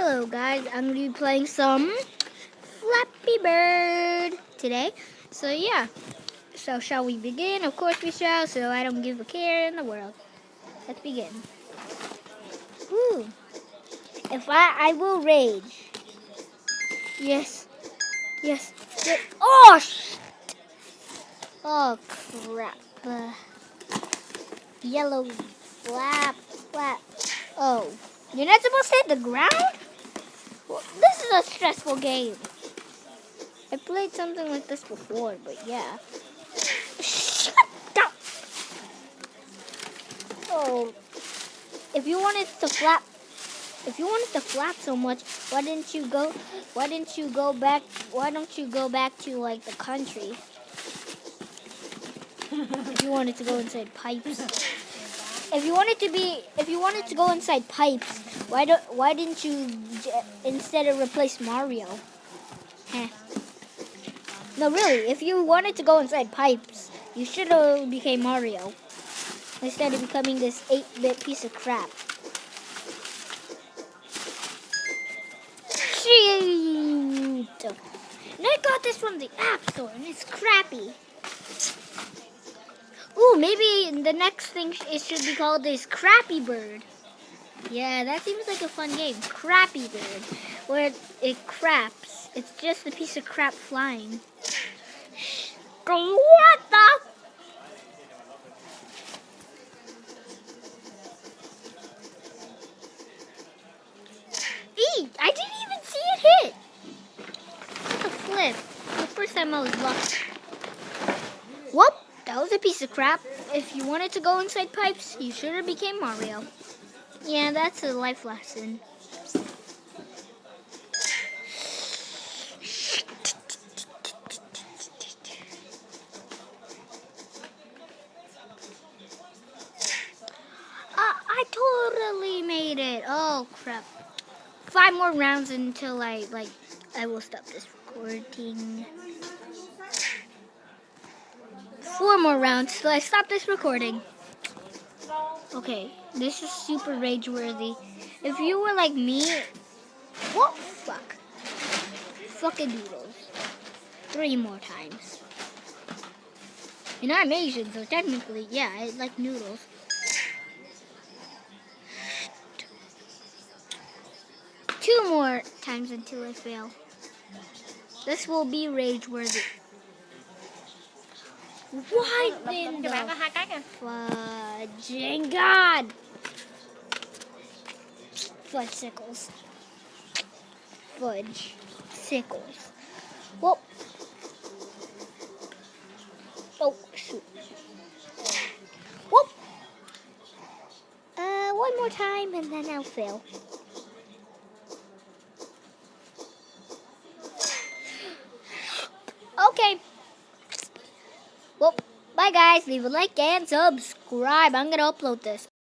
Hello guys, I'm going to be playing some Flappy Bird today. So yeah, so shall we begin? Of course we shall, so I don't give a care in the world. Let's begin. Woo. If I will rage. Yes. Yes. Yes. Oh, oh crap. Yellow flap. Oh, you're not supposed to hit the ground? Well, this is a stressful game. I played something like this before, but yeah. Shut up! Oh, if you wanted to flap so much, why don't you go back to like the country? If you wanted to go inside pipes. If you wanted to go inside pipes, why didn't you instead of replace Mario? Heh. No, really, if you wanted to go inside pipes, you should have became Mario instead of becoming this 8-bit piece of crap. Shoot! And I got this from the App Store, and it's crappy. Ooh, maybe the next thing it should be called is Crappy Bird. Yeah, that seems like a fun game. Crappy Bird, where it craps. It's just a piece of crap flying. What the? I didn't even see it hit. What the flip? The first time I was lucky. Whoop, that was a piece of crap. If you wanted to go inside pipes, you should have became Mario. Yeah, that's a life lesson. I totally made it. Oh crap. 5 more rounds until I will stop this recording. 4 more rounds till I stop this recording. Okay, this is super rage-worthy. If you were like me, what fuck? Fucking noodles. 3 more times. And I'm Asian, so technically, yeah, I like noodles. Two more times until I fail. This will be rage-worthy. Why in the fudging God? Fudge sickles. Fudge sickles. Whoop. Oh, shoot. Whoop. One more time and then I'll fail. Okay. Well, bye guys. Leave a like and subscribe. I'm going to upload this.